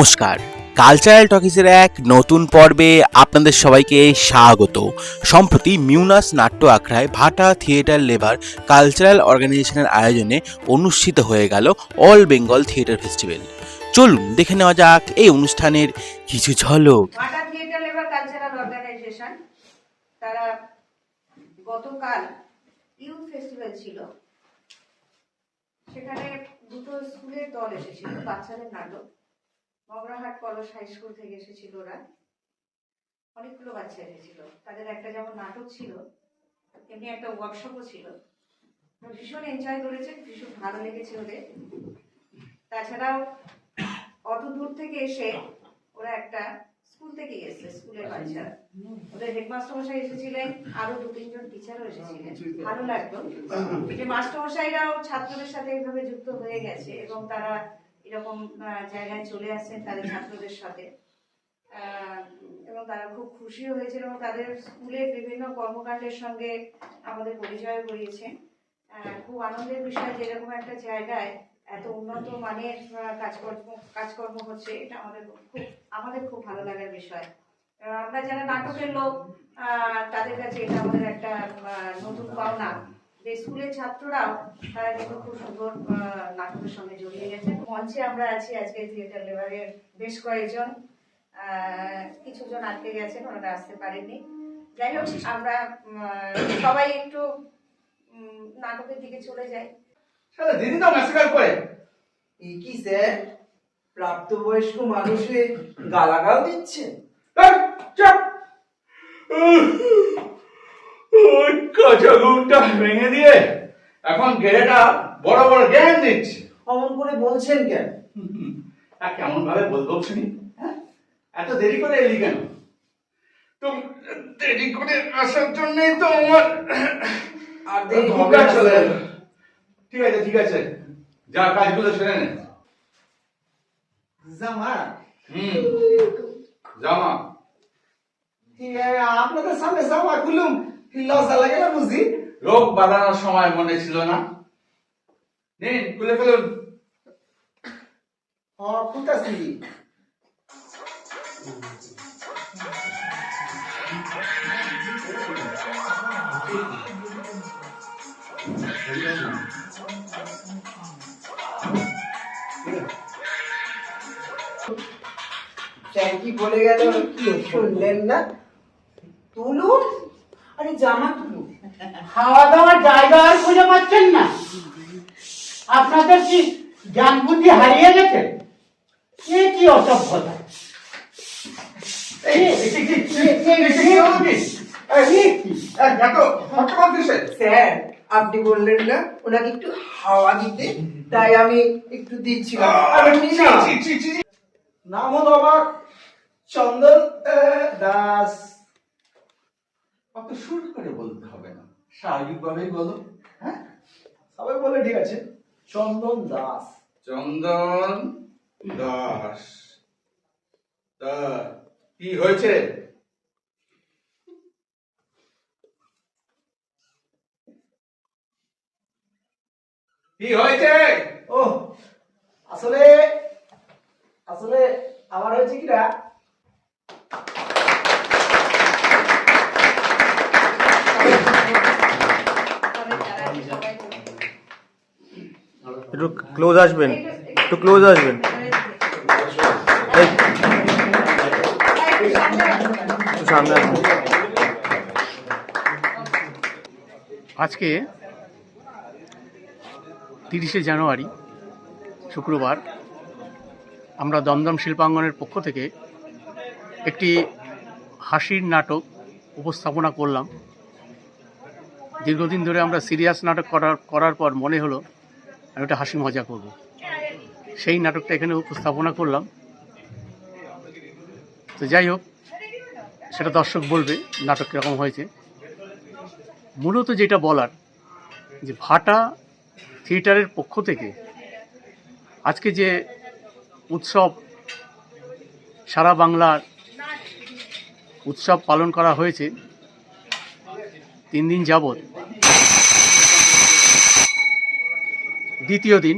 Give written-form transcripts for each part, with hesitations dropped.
নমস্কার, কালচারাল টকিজের এক নতুন পর্বে আপনাদের সবাইকে স্বাগত। সম্প্রতি মিউনাস নাট্য আখড়ায় ভাটা থিয়েটার লেবার কালচারাল অর্গানাইজেশনের আয়োজনে অনুষ্ঠিত হয়ে গেল অল বেঙ্গল থিয়েটার ফেস্টিভ্যাল। চলুন দেখে নেওয়া যাক এই অনুষ্ঠানের কিছু ঝলক। ভাটা থিয়েটার লেবার কালচারাল অর্গানাইজেশন তারা গতকাল ইউথ ফেস্টিভ্যাল ছিল, সেখানে দুটো স্কুলের দল এসেছিল, বাচ্চাদের নাটক। মগরাহাট কলস হাই স্কুল থেকে এসেছিল ওরা, অনেকগুলো বাচ্চা এসেছিল। তাদের একটা যেমন নাটক ছিল, এমনি একটা ওয়ার্কশপও ছিল। ভীষণ এনজয় করেছে, ভীষণ ভালো লেগেছে ওদের। তাছাড়াও অত দূর থেকে এসে ওরা একটা স্কুল থেকে এসেছে, স্কুলের বাচ্চারা, ওদের হেডমাস্টার মশাই এসেছিলেন, আরো 2-3 জন টিচারও এসেছিলেন। ভালো লাগলো যে মাস্টারমশাইরাও ছাত্রদের সাথে এইভাবে যুক্ত হয়ে গেছে এবং তারা এরকম জায়গায় চলে আসছেন তাদের ছাত্রদের সাথে, এবং তারা খুব খুশিও হয়েছিল এবং তাদের স্কুলের বিভিন্ন কর্মকাণ্ডের সঙ্গে আমাদের পরিচয় করিয়েছেন। খুব আনন্দের বিষয় যে এরকম একটা জায়গায় এত উন্নত মানের কাজকর্ম হচ্ছে, এটা আমাদের খুব ভালো লাগার বিষয়। আমরা যারা নাটকের লোক, তাদের কাছে এটা আমাদের একটা নতুন পাওনা যে স্কুলের ছাত্ররাও তারা কিন্তু খুব সুন্দর নাটকের সঙ্গে জড়িয়ে গেছে। মঞ্চে আমরা আছি আজকে থিয়েটার লেবারের বেশ কয়েকজন, কিছু জন আটকে গেছেন, ওনারা আসতে পারেননি। যাই হোক, আমরা সবাই একটু নাটকের দিকে চলে যাই। দিদি তো ম্যাসেকার করে কি স্যার, প্রাপ্তবয়স্ক মানুষে গালাগাল দিচ্ছে? ওই কাঁচা ঘুমটা ভেঙে দিয়ে এখন গেড়েটা বড় বড় জ্ঞান দিচ্ছে। অমন করে বলছেন কেন? কেমন ভাবে বলবো শুনি? এত দেরি করে এলি কেন? তো দেরি করে আসার জন্যই তো আমার আর দেরি হবে হবে চলে না। এলো। ঠিক আছে, যা কাজগুলো সেরে নে। জামা জামা ঠিক আছে, আপনাদের সামনে জামা খুলুম, লজ্জা লাগে না বুঝি? লোক বাঁধানোর সময় মনে ছিল না? নিন খুলে ফেলুন। খুঁতাছি। ট্যাঙ্কি বলে গেল, কি শুনলেন না? তুলুন, আরে জামা তুলুন। খাওয়া দাওয়ার জায়গা আর খুঁজে পাচ্ছেন না? আপনাদের কি জ্ঞান বুদ্ধি হারিয়ে গেছে? কি অসভ্যতা! স্যার, আপনি বললেন না ওনাকে একটু হাওয়া দিতে, তাই আমি একটু দিচ্ছিলাম। নাম হলো আমার চন্দন দাস। অত সুর করে বলতে হবে না, স্বাভাবিক ভাবেই বলো। হ্যাঁ, সবাই বলে ঠিক আছে, চন্দন দাস। চন্দন দাস। তা কি হয়েছে? কি হয়েছে? ও আসলে আসলে আমার হয়েছে কিনা, একটু ক্লোজ আসবেন, একটু ক্লোজ আসবেন। সামনে আসবেন। আজকে 30শে জানুয়ারি শুক্রবার আমরা দমদম শিল্পাঙ্গনের পক্ষ থেকে একটি হাসির নাটক উপস্থাপনা করলাম। দীর্ঘদিন ধরে আমরা সিরিয়াস নাটক করার পর মনে হলো আমি একটা হাসি মজা করব, সেই নাটকটা এখানে উপস্থাপনা করলাম। তো যাই হোক, সেটা দর্শক বলবে নাটক কীরকম হয়েছে। মূলত যেটা বলার, যে ভাটা থিয়েটারের পক্ষ থেকে আজকে যে উৎসব, সারা বাংলার উৎসব পালন করা হয়েছে 3 দিন যাবৎ, দ্বিতীয় দিন।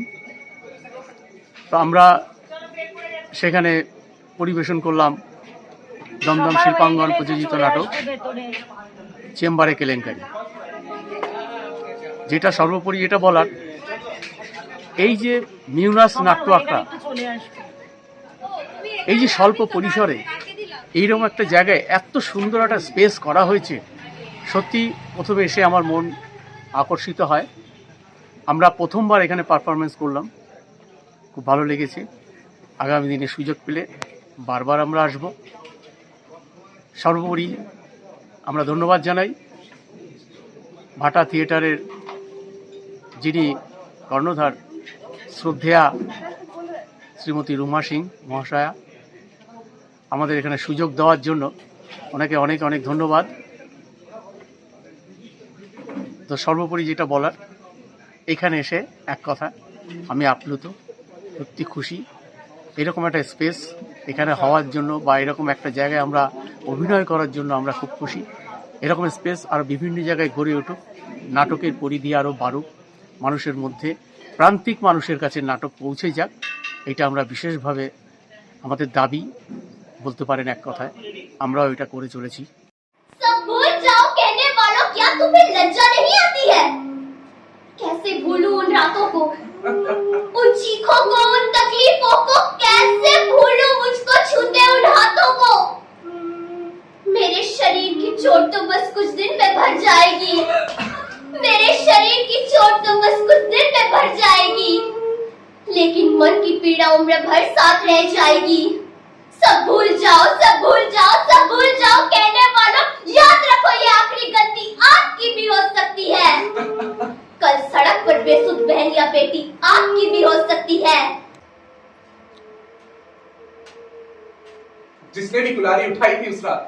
তো আমরা সেখানে পরিবেশন করলাম দমদম শিল্পাঙ্গন প্রযোজিত নাটক চেম্বারে কেলেঙ্কারি। যেটা সর্বোপরি এটা বলার, এই যে মিউনাস নাট্য আখড়া, এই যে স্বল্প পরিসরে এইরকম একটা জায়গায় এত সুন্দর একটা স্পেস করা হয়েছে, সত্যি প্রথমে এসে আমার মন আকর্ষিত হয়। আমরা প্রথমবার এখানে পারফরমেন্স করলাম, খুব ভালো লেগেছে। আগামী দিনে সুযোগ পেলে বারবার আমরা আসব। সর্বোপরি আমরা ধন্যবাদ জানাই ভাটা থিয়েটারের যিনি কর্ণধার শ্রদ্ধেয়া শ্রীমতী রুমা সিং মহাশয়া, আমাদের এখানে সুযোগ দেওয়ার জন্য ওনাকে অনেক অনেক ধন্যবাদ। তো সর্বোপরি যেটা বলার, এখানে এসে এক কথা আমি আপ্লুত, সত্যি খুশি। এরকম একটা স্পেস এখানে হওয়ার জন্য বা এরকম একটা জায়গায় আমরা অভিনয় করার জন্য আমরা খুব খুশি। এরকম স্পেস আরও বিভিন্ন জায়গায় গড়ে উঠুক, নাটকের পরিধি আরও বাড়ুক, মানুষের মধ্যে, প্রান্তিক মানুষের কাছে নাটক পৌঁছে যাক, এটা আমরা বিশেষভাবে আমাদের দাবি বলতে পারেন এক কথায়। আমরাও এটা করে চলেছি। सब भूल जाओ कहने वालों, क्या तुम्हें लज्जा नहीं आती है? कैसे भूलूं उन रातों को, उन चीखों को, उन तकलीफों को, कैसे भूलूं मुझको छूते उन हाथों को। मेरे शरीर की चोट तो बस कुछ दिन में भर जाएगी, मेरे शरीर की चोट तो बस कुछ दिन में भर जाएगी, लेकिन मन की पीड़ा उम्र भर साथ रह जाएगी। सब भूल जाओ, सब भूल जाओ, सब भूल जाओ कहने वालों, याद रखो ये आखिरी गलती आपकी भी हो सकती है। कल सड़क पर बेसुध बहन या बेटी आपकी भी हो सकती है। जिसने भी कुल्हाड़ी उठाई थी उस रात,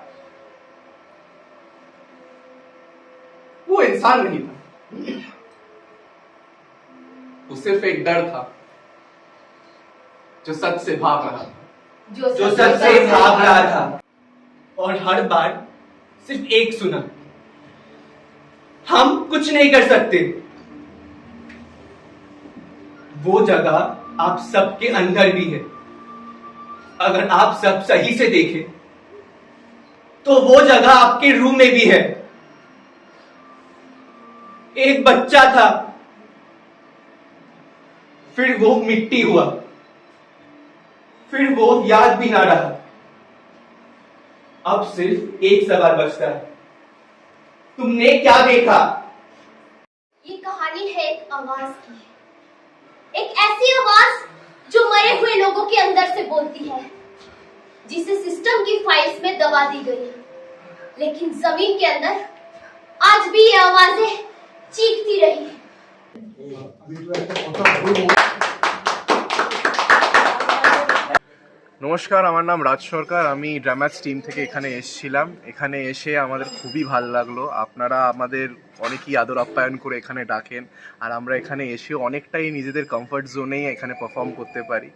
वो इंसान नहीं था, वो सिर्फ एक डर था जो सच से भाग रहा था, जो सच से भाग रहा था और हर बार सिर्फ एक सुना, हम कुछ नहीं कर सकते। वो जगह आप सबके अंदर भी है। अगर आप सब सही से देखें तो वो जगह आपके रूम में भी है। एक बच्चा था, फिर वो मिट्टी हुआ, फिर वो याद भी ना रहा। अब सिर्फ एक सवाल बचता है, तुमने क्या देखा? ये कहानी है एक आवाज की, एक ऐसी आवाज जो मरे हुए लोगों के अंदर से बोलती है, जिसे सिस्टम की फाइल्स में दबा दी गई, लेकिन जमीन के अंदर आज भी ये आवाजें चीखती रही। নমস্কার, আমার নাম রাজ সরকার। আমি ড্রামাস টিম থেকে এখানে এসেছিলাম। এখানে এসে আমাদের খুবই ভালো লাগলো। আপনারা আমাদের অনেকই আদর আপ্যায়ন করে এখানে ডাকেন, আর আমরা এখানে এসেও অনেকটাই নিজেদের কমফর্ট জোনেই এখানে পারফর্ম করতে পারি।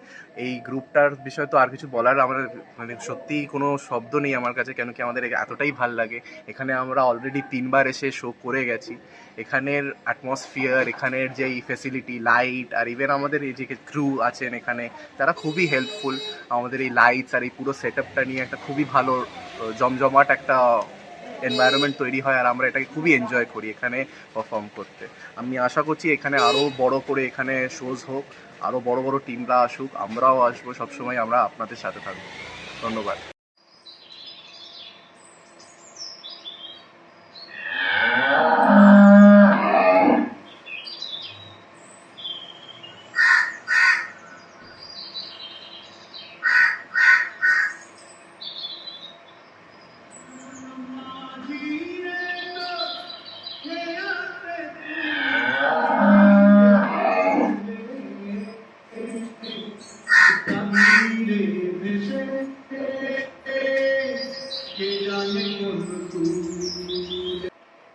এই গ্রুপটার বিষয়ে তো আর কিছু বলার আমার মানে সত্যিই কোনো শব্দ নেই আমার কাছে, কেন কি আমাদের এতটাই ভাল লাগে। এখানে আমরা অলরেডি 3 বার এসে শো করে গেছি। এখানের অ্যাটমসফিয়ার, এখানের যেই ফেসিলিটি, লাইট, আর ইভেন আমাদের এই যে ক্রু আছেন এখানে, তারা খুবই হেল্পফুল। আমাদের এই লাইটস আর এই পুরো সেট আপটা নিয়ে একটা খুবই ভালো জমজমাট একটা এনভায়রনমেন্ট তৈরি হয়, আর আমরা এটাকে খুবই এনজয় করি এখানে পারফর্ম করতে। আমি আশা করছি এখানে আরও বড় করে এখানে শোজ হোক, আরও বড় বড় টিমরা আসুক, আমরাও আসবো, সবসময় আমরা আপনাদের সাথে থাকবো। ধন্যবাদ।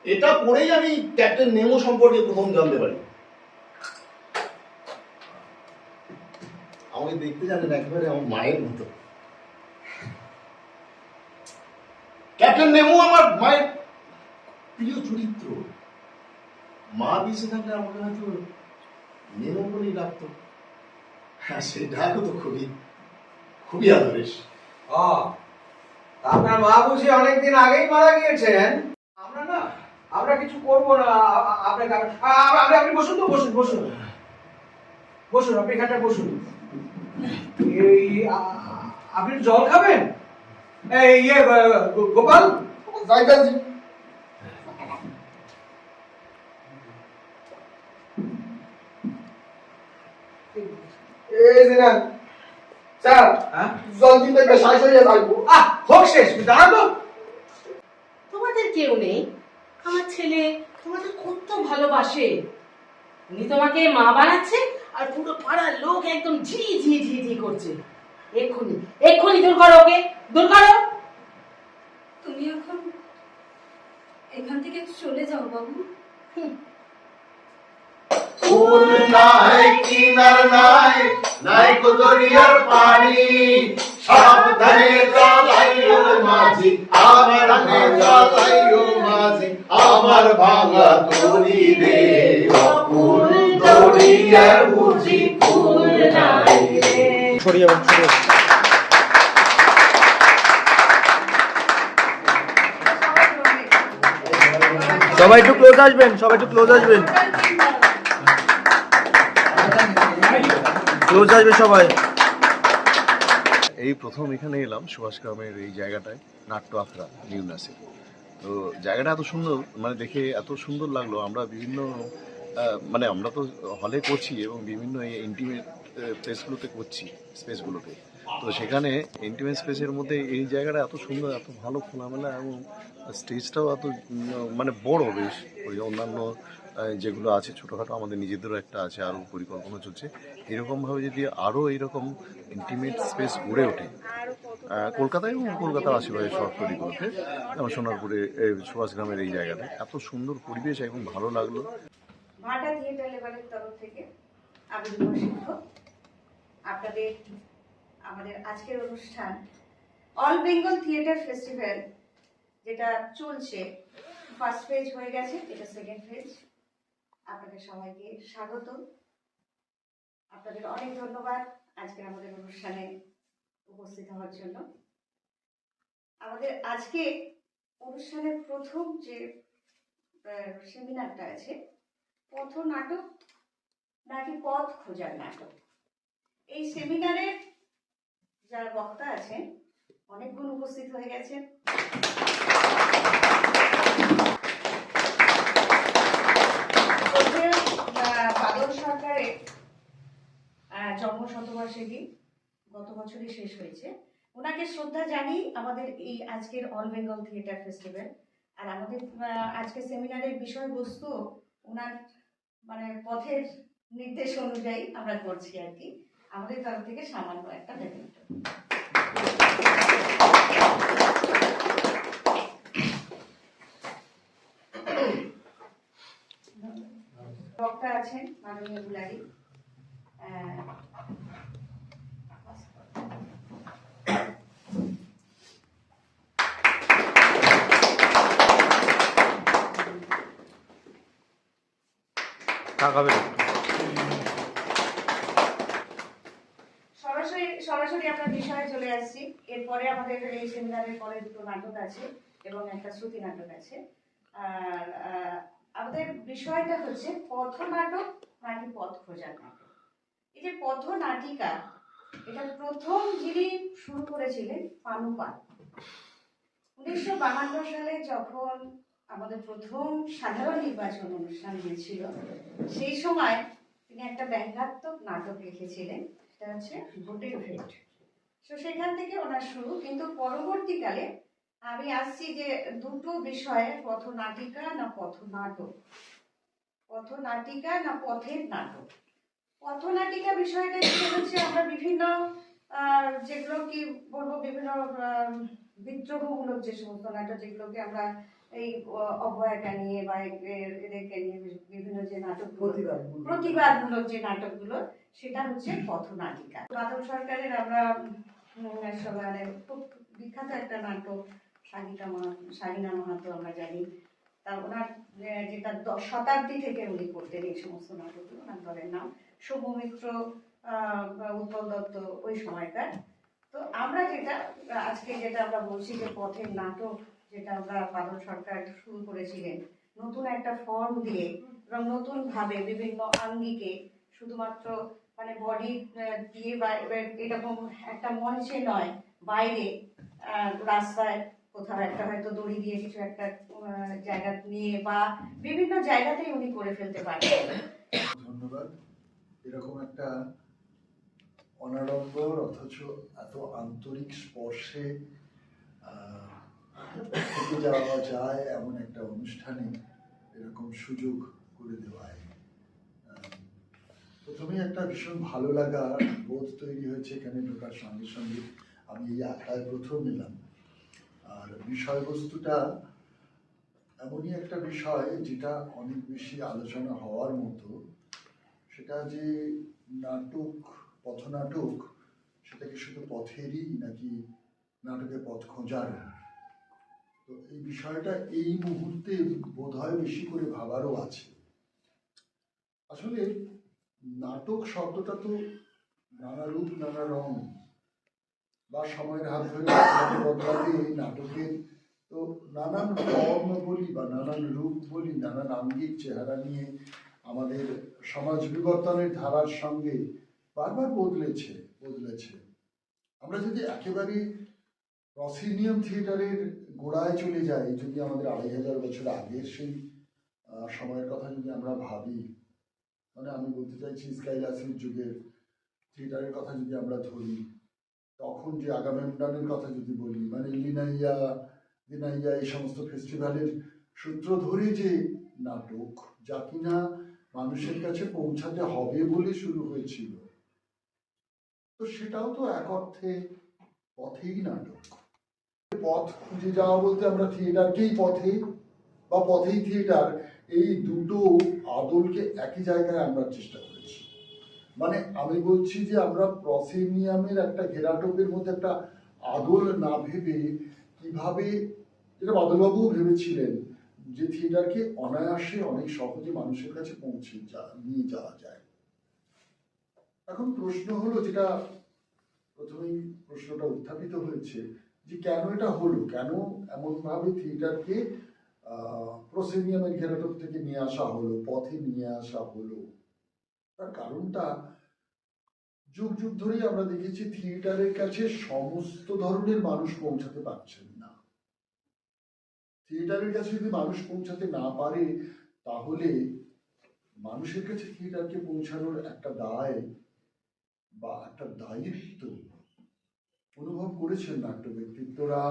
এটা পড়েই আমি ক্যাপ্টেন নেমো সম্পর্কে প্রথম জানতে পারি। আমাকে দেখতে জানেন একবারে আমার মায়ের মতো। ক্যাপ্টেন নেমো আমার মায়ের প্রিয় চরিত্র। মা বেঁচে থাকলে আমাকে হয়তো নেমো বলেই ডাকতো। হ্যাঁ, সেটা তো খুবই খুবই আদরের। আপনার মা বুঝি অনেকদিন আগেই মারা গিয়েছেন। আমরা কিছু করবো না। আপনি বসুন তো, বসুন বসুন বসুন, আপনি এখানটা বসুন। এই আপনি জল খাবেন? এই গোপাল, যাইতাছি। এই যে নেন স্যার, জল কিন্তু একটা শেষ হয়ে যাইবো। হোক শেষ, দাঁড়া তো। তোমাদের কেউ নেই, আমার ছেলে তোমাদের কত ভালোবাসে। উনি তোমাকে মা বানাচ্ছে আর পুরো পাড়ার লোক একদম ঝি ঝি ঝি ঝি করছে। এক্ষুনি এক্ষুনি দূর করো ওকে, দূর করো। তুমি এখন এখান থেকে চলে যাও বাবু। ফুল নাই কিনার নাই, নাই কো দরিয়ার পানি, সাবধানে চালাইও মাঝি, সাবধানে চালাইও মাঝি, আমার ভাঙা তরি রে, অকুল দরিয়ার বুঝি ফুল নাই রে। সরিয়ে সরিয়ে সবাই একটু ক্লোজ আসবেন, সবাই একটু ক্লোজ আসবেন, ক্লোজ আসবে সবাই। এই প্রথম এখানে এলাম সুভাষগ্রামের এই জায়গাটায়, নাট্য আখড়া নিউনাসে। তো জায়গাটা এত সুন্দর, মানে দেখে এত সুন্দর লাগলো। আমরা বিভিন্ন মানে আমরা তো হলে করছি এবং বিভিন্ন ইন্টিমেট প্লেসগুলোতে করছি, স্পেসগুলোতে। তো সেখানে ইন্টিমেট স্পেসের মধ্যে এই জায়গাটা এত সুন্দর, এত ভালো খোলামেলা, এবং স্টেজটাও এত মানে বড় বেশ। ওই অন্যান্য যেগুলো আছে ছোটোখাটো, আমাদের নিজেদেরও একটা আছে, আরও পরিকল্পনা চলছে। এরকমভাবে যদি আরও এইরকম ইন্টিমেট স্পেস গড়ে ওঠে কলকাতায় এবং কলকাতার আশেপাশে শহরতলিগুলোতে, যেমন সোনারপুরে সুভাষগ্রামের এই জায়গাটা এত সুন্দর পরিবেশ এবং ভালো লাগলো। ভাটা থিয়েটার লেবারের তরফ থেকে আমি শিক্ষক আপনাদের আমাদের আজকের অনুষ্ঠান অল বেঙ্গল থিয়েটার ফেস্টিভ্যাল, যেটা চলছে, ফার্স্ট ফেজ হয়ে গেছে, এটা সেকেন্ড ফেজ। আপনাদের সবাইকে স্বাগত, আপনাদের অনেক ধন্যবাদ আজকের আমাদের অনুষ্ঠানে উপস্থিত হওয়ার জন্য। আমাদের আজকে অনুষ্ঠানের প্রথম যে সেমিনারটা আছে, পথ নাটক নাকি পথ খোঁজার নাটক। এই সেমিনারে যারা বক্তা আছেন অনেকগুলো উপস্থিত হয়ে গেছেন। বাদল সরকারের জন্মশতবার্ষিকী গত বছরই শেষ হয়েছে। ওনাকে শ্রদ্ধা জানি আমাদের এই আজকের অল বেঙ্গল থিয়েটার ফেস্টিভ্যাল। আর আমাদের আজকের সেমিনারের বিষয়বস্তু ওনার মানে পথের নির্দেশ অনুযায়ী আমরা করছি আর কি, আমাদের তরফ থেকে সামান্য একটা পেমেন্ট। বক্তা আছেন মাননীয় দুলারি, সরাসরি আমরা বিষয়ে চলে আসছি। এরপরে আমাদের এই সেমিনারের পরে দুটো নাটক আছে এবং একটা শ্রুতি নাটক আছে। আর আমাদের বিষয়টা হচ্ছে পথ নাটক নাকি পথ খোঁজার নাটক। এই যে পথ নাটিকা, এটা প্রথম যিনি শুরু করেছিলেন পানু পাল। 1952 সালে যখন আমাদের প্রথম সাধারণ নির্বাচন অনুষ্ঠান হয়েছিল, সেই সময় তিনি একটা ব্যঙ্গাত্মক নাটক লিখেছিলেন, সেটা হচ্ছে ভোটের ভেট। তো সেখান থেকে ওনার শুরু। কিন্তু পরবর্তীকালে আমি আসছি যে দুটো বিষয়ে, পথ নাটিকা না পথ নাটক, পথ নাটিকা না পথের নাটক। পথ নাটিকা বিষয়টা হচ্ছে আমরা বিভিন্ন যেগুলো কি বলবো, বিভিন্ন বিদ্রোহমূলক যে সমস্ত নাটক, যেগুলোকে আমরা এই অভয়াটা নিয়ে বা এদেরকে নিয়ে বিভিন্ন যে নাটক, প্রতিবাদমূলক যে নাটকগুলো, সেটা হচ্ছে পথ নাটিকা। বাদল সরকারের আমরা মানে খুব বিখ্যাত একটা নাটক শাহিনা মাহাতো আমরা জানি। তা ওনার যেটা শতাব্দী থেকে উনি করতেন এই সমস্ত নাটকগুলো, ওনার দলের নাম সৌম্য মিত্র, উৎপল দত্ত ওই সময়কার। তো আমরা যেটা আজকে যেটা আমরা বলছি যে পথের নাটক, যেটা আমরা বাদল সরকার শুরু করেছিলেন নতুন একটা ফর্ম দিয়ে এবং নতুন ভাবে বিভিন্ন আঙ্গিকে, শুধুমাত্র মানে বডি দিয়ে বা এরকম একটা মঞ্চে নয়, বাইরে রাস্তায় কোথাও একটা হয়তো দড়ি দিয়ে কিছু একটা জায়গা নিয়ে বা বিভিন্ন জায়গাতেই উনি করে ফেলতে পারেন। ধন্যবাদ। এরকম একটা অনাড়ম্বর অথচ এত আন্তরিক স্পর্শে থেকে যাওয়া যায় এমন একটা অনুষ্ঠানে এরকম সুযোগ করে দেওয়ায় প্রথমে একটা ভীষণ ভালো লাগা বোধ তৈরি হয়েছে এখানে ঢোকার সঙ্গে সঙ্গে। আমি এই আখড়ায় প্রথম এলাম, আর বিষয়বস্তুটা এমনই একটা বিষয় যেটা অনেক বেশি আলোচনা হওয়ার মতো। সেটা যে নাটক, পথনাটক, সেটা কি শুধু পথেরই নাকি নাটকের পথ খোঁজার? তো এই বিষয়টা এই মুহূর্তে বোধহয় বেশি করে ভাবারও আছে। আসলে নাটক শব্দটা তো নানা রূপ নানা রং, বা সময়ের হাত ধরে বদলাতে নাটকের তো নানান ফর্ম বলি বা নানান রূপ বলি, নানান আঙ্গিক চেহারা নিয়ে আমাদের সমাজ বিবর্তনের ধারার সঙ্গে বারবার বদলেছে। আমরা যদি একেবারে প্রসিনিয়াম থিয়েটারের গোড়ায় চলে যাই, যদি আমাদের 2500 বছর আগের সেই সময়ের কথা যদি আমরা ভাবি, মানে আমি বলতে চাইছি স্কাইলাসের যুগের থিয়েটারের কথা যদি আমরা ধরি, তখন যে আগামেমননের কথা যদি বলি, মানে লিনাইয়া দিনাইয়া এই সমস্ত ফেস্টিভ্যালের সূত্র ধরে যে নাটক, যা কিনা মানুষের কাছে পৌঁছাতে হবে বলে শুরু হয়েছিল, তো সেটাও তো এক অর্থে পথেই নাটক। পথ খুঁজে যাওয়া বলতে আমরা থিয়েটারকেই পথে বা পথেই থিয়েটার, এই দুটো আদলকে একই জায়গায় আনবার চেষ্টা করেছি। মানে আমি বলছি যে আমরা প্রসেনিয়ামের একটা ঘেরাটোপের মধ্যে একটা আদল না ভেবে কিভাবে, যেটা বাদলবাবুও ভেবেছিলেন, যে থিয়েটারকে অনায়াসে অনেক সহজে মানুষের কাছে পৌঁছে নিয়ে যাওয়া যায়। এখন প্রশ্ন হলো, যেটা প্রথমেই প্রশ্নটা উত্থাপিত হয়েছে, যে কেন এটা হলো, কেন এমনভাবে থিয়েটারকে প্রসেনিয়ামের ঘেরাটোপ থেকে নিয়ে আসা হলো, পথে নিয়ে আসা হলো। তার কারণটা যুগ যুগ ধরেই আমরা দেখেছি থিয়েটারের কাছে সমস্ত ধরনের মানুষ পৌঁছাতে পারছেন না। থিয়েটারের কাছে যদি মানুষ পৌঁছাতে না পারে, তাহলে মানুষের কাছে থিয়েটারকে পৌঁছানোর একটা দায় বা একটা দায়িত্ব অনুভব করেছেন নাট্য ব্যক্তিত্বরা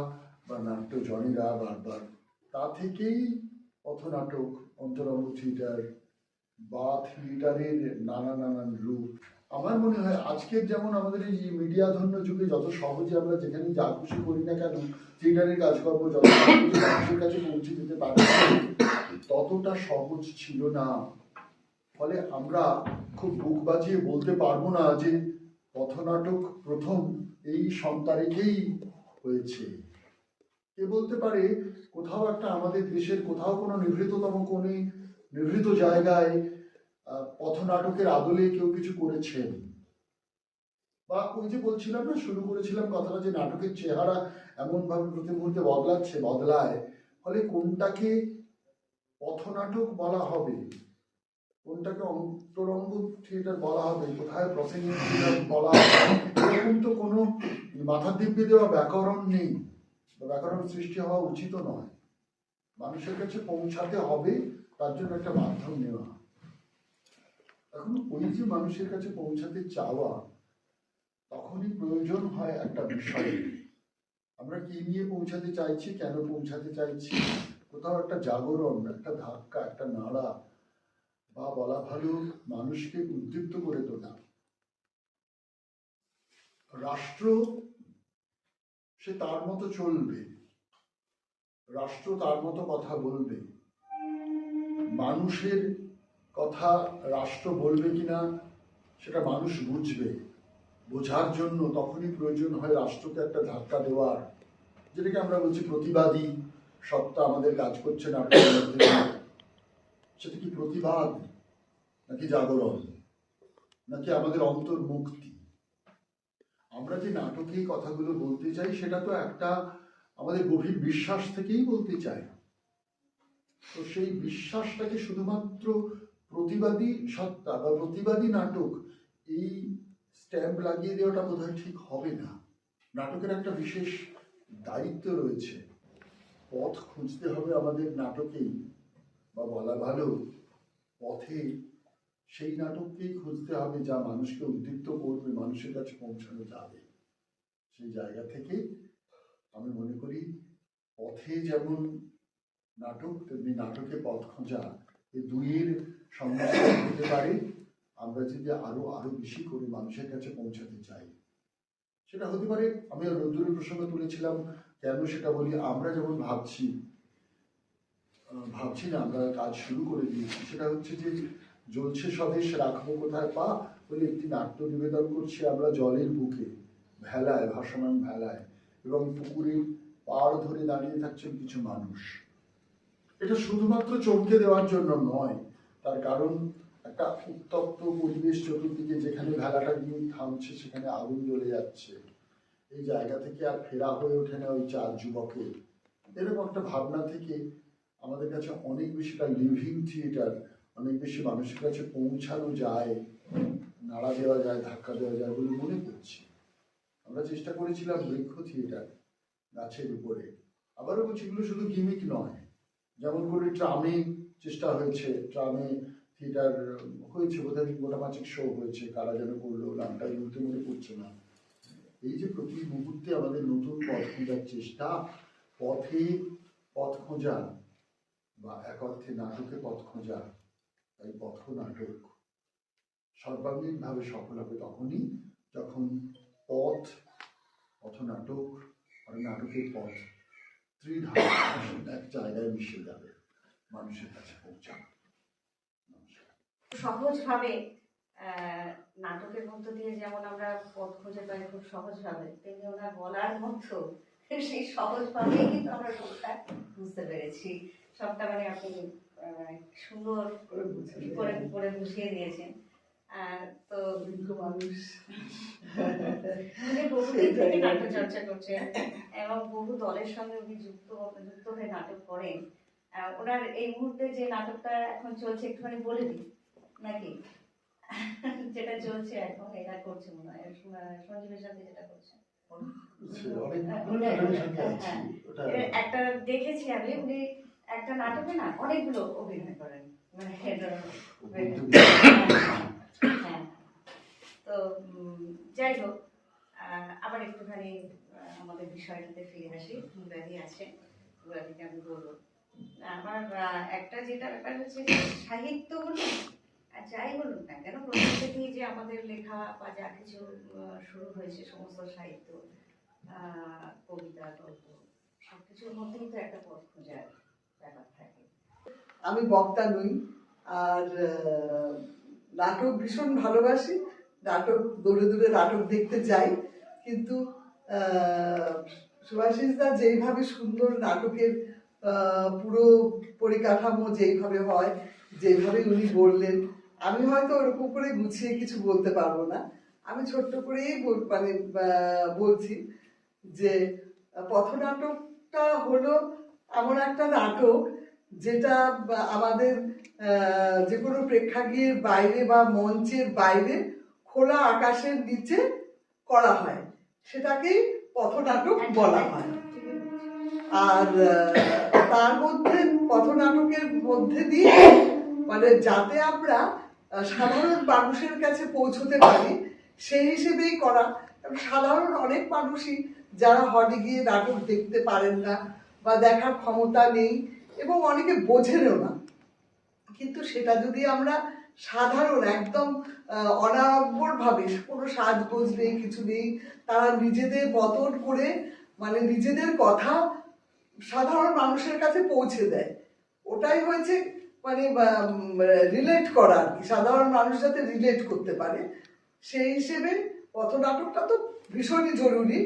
বা নাট্যজনেরা বারবার। তা থেকেই পথনাটক, অন্তরঙ্গ থিয়েটার বা থিয়েটারের নানান রূপ। আমার মনে হয় আজকের যেমন আমাদের এই মিডিয়াধন্য যুগে যত সহজে আমরা যেখানে যা খুশি করি না কেন, থিয়েটারের কাজকর্ম যত সহজে মানুষের কাছে পৌঁছে দিতে পারি, ততটা সহজ ছিল না। ফলে আমরা খুব বুক বাজিয়ে বলতে পারবো না যে পথনাটক প্রথম এই 7 তারিখেই হয়েছে। কে বলতে পারে কোথাও একটা আমাদের দেশের কোথাও কোনো নিভৃততম কোণে, নিভৃত জায়গায় পথনাটকের আদলে কেউ কিছু করেছেন। বা ওই যে বলছিলাম না, শুরু করেছিলাম কথাটা, যে নাটকের চেহারা এমনভাবে প্রতি মুহূর্তে বদলায়, ফলে কোনটাকে পথনাটক বলা হবে, কোনটাকে অন্তরঙ্গ থিয়েটার বলা হবে, কোথায় প্রসেনিয়াম থিয়েটার বলা হবে, এরকম তো কোনো মাথার দিব্যে দেওয়া ব্যাকরণ নেই, বা ব্যাকরণ সৃষ্টি হওয়া উচিত নয়। মানুষের কাছে পৌঁছাতে হবে, তার জন্য একটা মাধ্যম নেওয়া। এখন ওই যে মানুষের কাছে পৌঁছাতে চাওয়া, তখনই প্রয়োজন হয় একটা বিষয়। আমরা কি নিয়ে পৌঁছাতে চাইছি, কেন পৌঁছাতে চাইছি, কোথাও একটা জাগরণ, একটা ধাক্কা, একটা নাড়া, বা বলা ভালো মানুষকে উদ্দীপ্ত করে তোলা। রাষ্ট্র সে তার মতো চলবে, রাষ্ট্র তার মতো কথা বলবে, মানুষের কথা রাষ্ট্র বলবে কিনা সেটা মানুষ বুঝবে। বোঝার জন্য তখনই প্রয়োজন হয় রাষ্ট্রকে একটা ধাক্কা দেওয়ার, যেটাকে আমরা বলছি প্রতিবাদী সত্তা আমাদের কাজ করছে নাটকের মধ্যে। সেটা কি প্রতিবাদ, নাকি জাগরণ, নাকি আমাদের অন্তর্মুক্তি? আমরা যে নাটকে এই কথাগুলো বলতে চাই সেটা তো একটা আমাদের গভীর বিশ্বাস থেকেই বলতে চাই। তো সেই বিশ্বাসটাকে শুধুমাত্র প্রতিবাদী সত্তা বা প্রতিবাদী নাটক এই স্ট্যাম্প লাগিয়ে দেওয়াটা বোধহয় ঠিক হবে না। নাটকের একটা বিশেষ দায়িত্ব রয়েছে, পথ খুঁজতে হবে আমাদের নাটকেই, বা বলা ভালো পথে সেই নাটককেই খুঁজতে হবে যা মানুষকে উদ্দীপ্ত করবে, মানুষের কাছে পৌঁছানো যাবে। সেই জায়গা থেকে আমি মনে করি পথে যেমন নাটক তেমনি নাটকে পথ খোঁজা, এই দুইয়ের সংমিশ্রণ হতে পারে। আমরা যদি আরো বেশি করে মানুষের কাছে পৌঁছাতে চাই, সেটা হতে পারে, আমি রোদ্দুরের প্রসঙ্গ তুলেছিলাম, কেন সেটা বলি, আমরা যেমন ভাবছি না, আমরা কাজ শুরু করে দিয়েছি, সেটা হচ্ছে যে জ্বলছে স্বদেশ রাখবো কোথায় পা বলে একটি নাট্য নিবেদন করছি আমরা জলের বুকে, ভেলায়, ভাসমান ভেলায়, এবং পুকুরের পাড় ধরে দাঁড়িয়ে থাকছেন কিছু মানুষ। এটা শুধুমাত্র চমকে দেওয়ার জন্য নয়, তার কারণ একটা উত্তপ্ত পরিবেশ চতুর্দিকে, যেখানে ভেলাটা গিয়ে থামছে সেখানে আগুন জ্বলে যাচ্ছে। এই জায়গা থেকে আর ফেরা হয়ে ওঠে না ওই 4 যুবকের। এরকম একটা ভাবনা থেকে আমাদের কাছে অনেক বেশি লিভিং থিয়েটার, অনেক বেশি মানুষের কাছে পৌঁছানো যায়, নাড়া দেওয়া যায়, ধাক্কা দেওয়া যায় বলে মনে করছি। আমরা চেষ্টা করেছিলাম বৃক্ষ থিয়েটার, গাছের উপরে। আবারও বলছি, এগুলো শুধু গিমিক নয়। যেমন করে ট্রামে চেষ্টা হয়েছে, ট্রামে থিয়েটার হয়েছে, বোধহয় গোটা 5 শো হয়েছে, কারা যেন করলো, নামটা এই মুহূর্তে মনে পড়ছে না। এই যে প্রতি মুহূর্তে আমাদের নতুন পথ খোঁজার চেষ্টা, পথে পথ খোঁজা বা এক অর্থে নাটকে পথ খোঁজা, তাই পথ নাটক সর্বাঙ্গীনভাবে সফল হবে তখনই যখন পথনাটক আর নাটকের পথ ত্রিধারা এক জায়গায় মিশে যাবে, মানুষের কাছে পৌঁছাবে। সহজভাবে নাটকের মধ্য দিয়ে যেমন আমরা পথ খুঁজে পাই খুব সহজভাবে, তেমনি ওনার বলার মধ্যে সেই সহজভাবেই কিন্তু আমরা সবটা বুঝতে পেরেছি। সবটা মানে আপনি সুন্দর করে বুঝিয়ে দিয়েছেন। তো মানুষ বহুদিন থেকে নাট্য চর্চা করছেন এবং বহু দলের সঙ্গে উনি যুক্ত হয়ে নাটক করেন। ওনার এই মুহূর্তে যে নাটকটা এখন চলছে একটুখানি বলে দিই নাকি? যেটা চলছে এখন, এটা করছে মনে হয় সঞ্জীবের সাথে যেটা করছে, একটা দেখেছি আমি, উনি একটা নাটকে না অনেকগুলো অভিনয় করেন, মানে হ্যাঁ। তো যাই হোক, আবার একটুখানি আমাদের বিষয়টাতে ফিরে আসি। মুরাদি আছে, মুরাদিকে আমি বলবো। আমার একটা যেটা ব্যাপার হচ্ছে যে সাহিত্য বলুন আর যাই বলুন না কেন, প্রথম থেকেই যে আমাদের লেখা বা যা কিছু শুরু হয়েছে, সমস্ত সাহিত্য, কবিতা, গল্প, সবকিছুর মধ্যেই তো একটা পথ খোঁজার ব্যাপার থাকে। আমি বক্তা নই, আর নাটক ভীষণ ভালোবাসি, নাটক দূরে দূরে নাটক দেখতে যাই, কিন্তু সুভাষিসদা যেইভাবে সুন্দর নাটকের পুরো পরিকাঠামো যেইভাবে হয়, যেভাবে উনি বললেন, আমি হয়তো ওরকম করে গুছিয়ে কিছু বলতে পারবো না। আমি ছোট্ট করেই মানে বলছি যে পথনাটকটা হলো এমন একটা নাটক যেটা আমাদের যে কোনো প্রেক্ষাগৃহের বাইরে বা মঞ্চের বাইরে খোলা আকাশের নিচে করা হয়, সেটাকেই পথনাটক বলা হয়। আর তার মধ্যে পথনাটকের মধ্যে দিয়ে মানে যাতে আমরা সাধারণ মানুষের কাছে পৌঁছতে পারি সেই হিসেবেই করা। সাধারণ অনেক মানুষই যারা হলে গিয়ে নাটক দেখতে পারেন না বা দেখার ক্ষমতা নেই এবং অনেকে বোঝেনও না, কিন্তু সেটা যদি আমরা সাধারণ একদম অনাড়ম্বরভাবে, কোনো সাজগোজ নেই, কিছু নেই, তারা নিজেদের মতন করে মানে নিজেদের কথা সাধারণ মানুষের কাছে পৌঁছে দেয়, ওটাই হয়েছে মানে রিলেট করা আর কি, সাধারণ মানুষ যাতে রিলেট করতে পারে সেই হিসেবে পথনাটকটা তো ভীষণই জরুরি।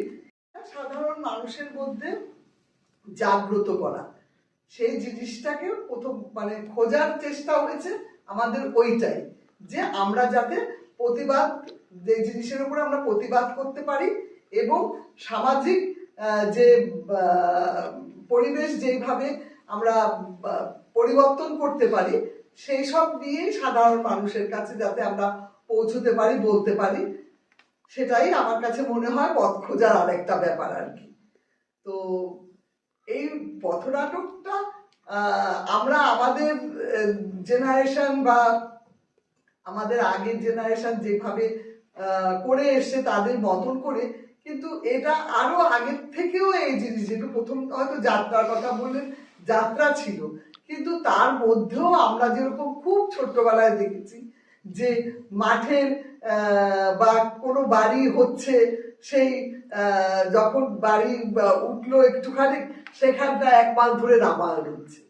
সাধারণ মানুষের মধ্যে জাগ্রত করা, সেই জিনিসটাকে প্রথম মানে খোঁজার চেষ্টা হয়েছে আমাদের ওইটাই, যে আমরা যাতে প্রতিবাদ, যে জিনিসের উপর আমরা প্রতিবাদ করতে পারি এবং সামাজিক যে পরিবেশ যেইভাবে আমরা পরিবর্তন করতে পারি সেই সব নিয়ে সাধারণ মানুষের কাছে যাতে আমরা পৌঁছতে পারি, বলতে পারি, সেটাই আমার কাছে মনে হয় পথ খোঁজার আরেকটা ব্যাপার আর কি। তো এই পথনাটকটা আমরা আমাদের জেনারেশন বা আমাদের আগের জেনারেশন যেভাবে করে এসছে তাদের মতন করে, কিন্তু এটা আরো আগের থেকেও এই জিনিস, যেটা প্রথম হয়তো যাত্রার কথা বললেন, যাত্রা ছিল, কিন্তু তার মধ্যেও আমরা যেরকম খুব ছোট্টবেলায় দেখেছি যে মাঠের বা কোনো বাড়ি হচ্ছে, সেই যখন বাড়ি উঠলো একটুখানি সেখানটা 1 মাস ধরে রামায়ণ হচ্ছে,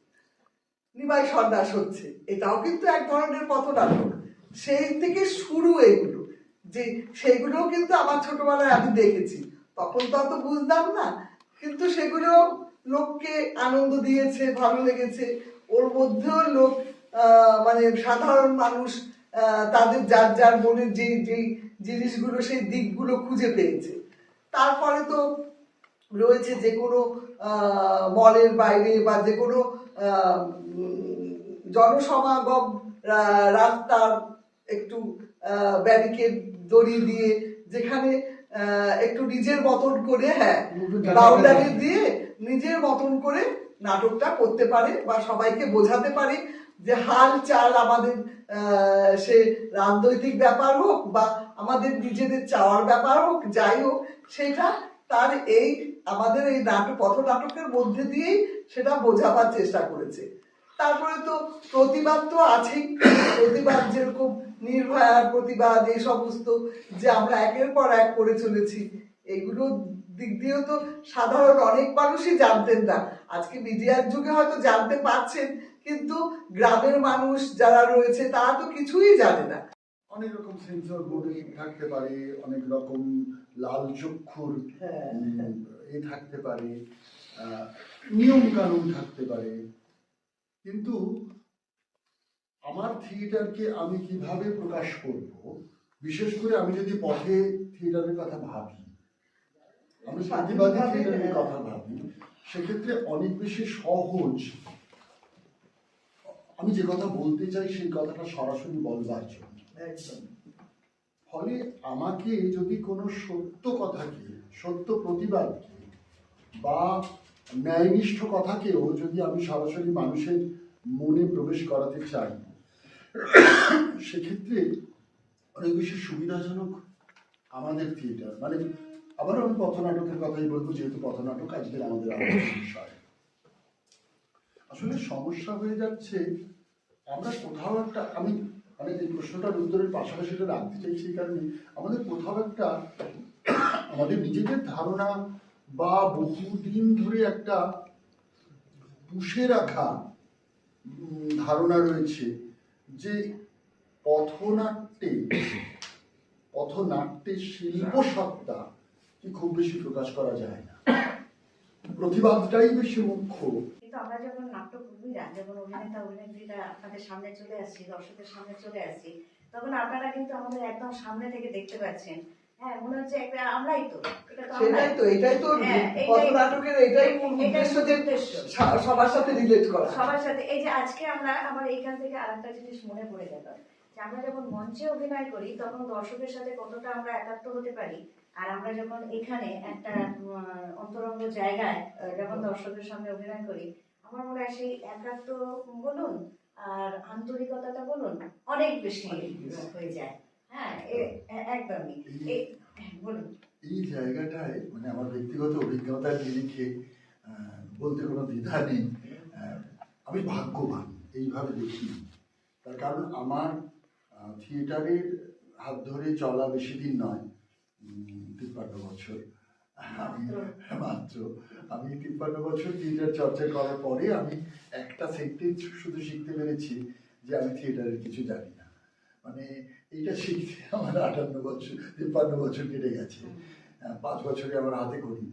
নিমাই সন্ন্যাস হচ্ছে, এটাও কিন্তু এক ধরনের পথনাটক। সেই থেকে শুরু এগুলো, যে সেইগুলোও কিন্তু আমার ছোটবেলায় আমি দেখেছি, তখন তো অত বুঝতাম না, কিন্তু সেগুলো লোককে আনন্দ দিয়েছে, ভালো লেগেছে। ওর মধ্যেও লোক মানে সাধারণ মানুষ তাদের যার যার মনের যে যে জিনিসগুলো, সেই দিকগুলো খুঁজে পেয়েছে। তারপরে তো রয়েছে যে কোনো মলের বাইরে বা যে কোনো জনসমাগম রাস্তার একটু ব্যারিকেড দড়ি দিয়ে, যেখানে একটু নিজের মতন করে, হ্যাঁ, বাউন্ডারি দিয়ে নিজের মতন করে নাটকটা করতে পারে বা সবাইকে বোঝাতে পারে যে হাল চাল আমাদের সে রাজনৈতিক ব্যাপার হোক বা আমাদের নিজেদের চাওয়ার ব্যাপার হোক, যাই হোক, সেটা তার এই আমাদের এই পথনাটকের মধ্যে দিয়েই সেটা বোঝাবার চেষ্টা করেছে। তারপরে তো প্রতিবাদ তো আছেই, প্রতিবাদ যেরকম নির্ভয়ার প্রতিবাদ, এই সমস্ত যে আমরা একের পর এক করে চলেছি, এগুলো দিক দিয়েও তো সাধারণ অনেক মানুষই জানতেন না। আজকে মিডিয়ার যুগে হয়তো জানতে পারছেন, কিন্তু গ্রামের মানুষ যারা রয়েছে তারা তো কিছুই জানে না। অনেক রকম সেন্সর বোর্ড থাকতে পারে, অনেক রকম লাল চক্ষুর এ থাকতে পারে, নিয়ম কানুন থাকতে পারে, কিন্তু আমার থিয়েটারকে আমি কিভাবে প্রকাশ করব, বিশেষ করে আমি যদি পথে থিয়েটারের কথা ভাবি, আমি প্রতিবাদী থিয়েটারের কথা ভাবি, সেক্ষেত্রে অনেক বেশি সহজ আমি যে কথা বলতে চাই সেই কথাটা সরাসরি বলবার জন্য। ফলে আমাকে যদি কোনো সত্য কথাকে, সত্য প্রতিবাদকে বা ন্যায়নিষ্ঠ কথাকেও যদি আমি সরাসরি মানুষের মনে প্রবেশ করাতে চাই, সেক্ষেত্রে অনেক বেশি সুবিধাজনক আমাদের থিয়েটার। মানে আবারও আমি পথনাটকের কথাই বলবো, যেহেতু পথনাটক আজকের আমাদের আলোচনার বিষয়। আসলে সমস্যা হয়ে যাচ্ছে, আমরা কোথাও একটা, আমি মানে এই প্রশ্নটার উত্তরের পাশাপাশি এটা রাখতে চাই সেই কারণে, আমাদের কোথাও একটা আমাদের নিজেদের ধারণা বা বহুদিন ধরে একটা পুষে রাখা ধারণা রয়েছে যে পথনাট্যের শিল্প সত্তা কি খুব বেশি প্রকাশ করা যায় না, প্রতিবাদটাই বেশি মুখ্য। কিন্তু আমরা যখন নাট্যকর্মীরা, যখন অভিনেতা অভিনেত্রীরা আপনাদের সামনে চলে আসছি, দর্শকের সামনে চলে আসছি, তখন আপনারা কিন্তু আমাদের একদম সামনে থেকে দেখতে পাচ্ছেন। হ্যাঁ, মনে হচ্ছে একটা আমরাই তো, এটা তো সেটাই তো, এটাই তো পথনাটকের এটাই উদ্দেশ্য, যে সবার সাথে রিলেট করা, সবার সাথে। এই যে আজকে আমরা, আমার এইখান থেকে আরেকটা জিনিস মনে পড়ে গেল, যে আমরা যখন মঞ্চে অভিনয় করি তখন দর্শকের সাথে কতটা আমরা একাত্ম হতে পারি, আর আমরা যখন এখানে একটা অন্তরঙ্গ জায়গায় যখন দর্শকের সামনে অভিনয় করি, আমার মনে হয় সেই একাত্ম বলুন আর আন্তরিকতাটা বলুন অনেক বেশি হয়ে যায়। হ্যাঁ, একদমই। বলুন। এই জায়গাটায় মানে আমার ব্যক্তিগত অভিজ্ঞতার নিরিখে বলতে কোনো দ্বিধা নেই, আমি ভাগ্যবান এইভাবে দেখি। তার কারণ আমার থিয়েটারের হাত ধরে চলা বেশি দিন নয়, 53 বছর। আমি 53 বছর থিয়েটার চর্চা করার পরে আমি একটা সেন্টেন্স শুধু শিখতে পেরেছি যে আমি থিয়েটারের কিছু জানি না। মানে এইটা শিখতে আমার 53 বছর কেটে গেছে, 5 বছরে আমার হাতে করি।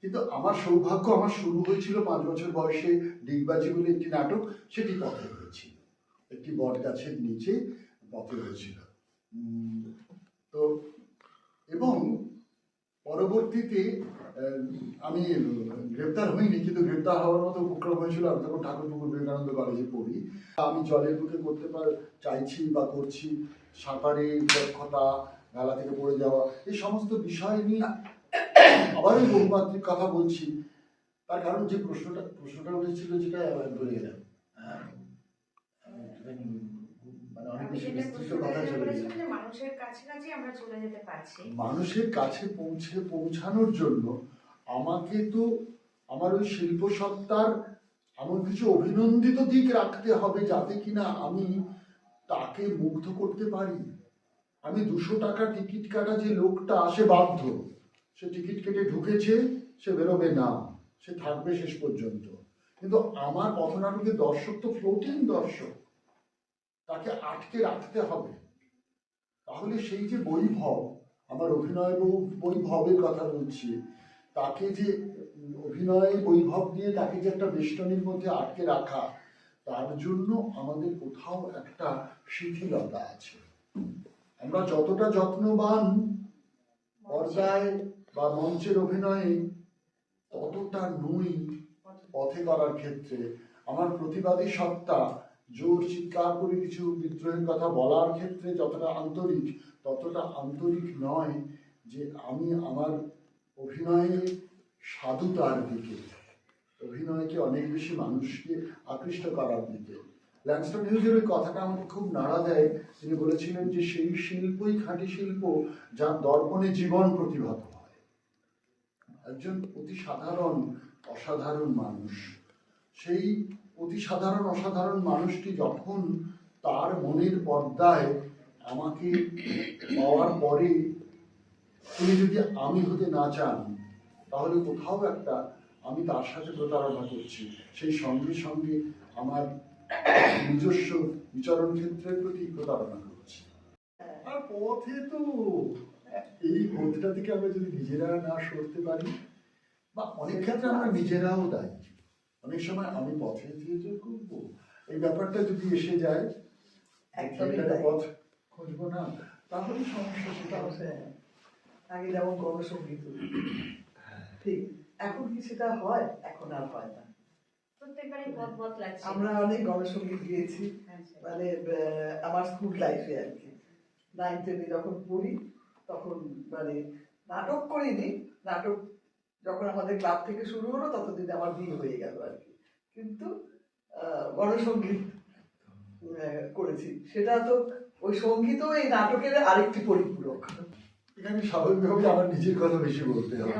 কিন্তু আমার সৌভাগ্য, আমার শুরু হয়েছিল 5 বছর বয়সে ডিগবাজি বলে একটি নাটক, সেটি পথে হয়েছিল, একটি বট গাছের নিচে পথে হয়েছিল। তো এবং পরবর্তীতে আমি গ্রেপ্তার হইনি, কিন্তু গ্রেপ্তার হওয়ার মতো উপক্রম হয়েছিল। আমি তখন ঠাকুরপুকুর বিবেকানন্দ কলেজে পড়ি। আমি জলের বুকে করতে চাইছি বা করছি, সাঁতারের দক্ষতা, গালা থেকে পড়ে যাওয়া, এই সমস্ত বিষয় নিয়ে আবার ওই বহুমাত্রিক কথা বলছি। তার কারণ যে প্রশ্নটা উঠেছিল, যেটা ধরে গেলাম, মানে অনেক বেশি বিস্তৃত কথা চলে গেছে। মানুষের কাছাকাছি আমরা চলে যেতে পারছি, মানুষের কাছে পৌঁছানোর জন্য আমাকে তো আমার ওই শিল্প সত্তার এমন কিছু অভিনন্দিত দিক রাখতে হবে, যাতে কিনা আমি তাকে মুগ্ধ করতে পারি। আমি 200 টাকা টিকিট কাটা যে লোকটা, সে বাধ্য, সে টিকিট কেটে ঢুকেছে, সে বেরোবে না, সে থাকবে শেষ পর্যন্ত। কিন্তু আমার পথনাটকের দর্শক তো ফ্লোটিং দর্শক, তাকে আটকে রাখতে হবে। তাহলে সেই যে বৈভব, আমার অভিনয় বৈভবের কথা বলছি, তাকে যে অভিনয় বৈভব নিয়ে তাকে যে একটা বেষ্টনীর মধ্যে আটকে রাখা, তার জন্য আমাদের কোথাও একটা শিথিলতা আছে। আমরা যতটা যত্নবান পর্দায় বা মঞ্চের অভিনয়ে, ততটা নই পথে করার ক্ষেত্রে। আমার প্রতিবাদী সত্তা জোর চিৎকার করে কিছু বিদ্রোহের কথা বলার ক্ষেত্রে যতটা আন্তরিক, ততটা আন্তরিক নয় যে আমি আমার অভিনয়ের সাধুতার দিকে, অভিনয়কে অনেক বেশি মানুষকে আকৃষ্ট করার দিকে। ল্যাংস্টন হিউজের ওই কথাটা আমাকে খুব নাড়া দেয়। তিনি বলেছিলেন যে সেই শিল্পই খাঁটি শিল্প যার দর্পণে জীবন প্রতিভাত হয়। একজন অতি সাধারণ অসাধারণ মানুষ, সেই অতি সাধারণ অসাধারণ মানুষটি যখন তার মনের পর্দায় আমাকে পাওয়ার পরে তিনি যদি আমি হতে না চান, তাহলে কোথাও একটা আমি তার সাথে প্রতারণা করছি। সেই সঙ্গে সঙ্গে আমার নিজস্ব বিচরণ ক্ষেত্রের প্রতি প্রতারণা করছি। আর পথে তো এই পথটা থেকে আমরা যদি নিজেরা না সরতে পারি, বা অনেক ক্ষেত্রে আমরা নিজেরাও দায়ী। অনেক সময় আমি পথে থিয়েটার করবো, এই ব্যাপারটা যদি এসে যায়, একটা পথ খুঁজবো না, তাহলে সমস্যা। সেটা হচ্ছে আগে যেমন গণসঙ্গীত, ঠিক এখন কি সেটা হয়? এখন আর হয় না। প্রত্যেকবারই পথ বদলাচ্ছে। আমরা অনেক গণসঙ্গীত গিয়েছি, মানে আমার স্কুল লাইফে আর কি, 9-10 যখন পড়ি, তখন মানে নাটক করিনি। নাটক যখন আমাদের ক্লাব থেকে শুরু হলো, ততদিন আমার বিয়ে হয়ে গেল আর কি। কিন্তু গণসঙ্গীত করেছি, সেটা তো ওই সঙ্গীতও এই নাটকের আরেকটি পরিপূরক। এখানে স্বাভাবিকভাবে আমার নিজের কথা বেশি বলতে হবে,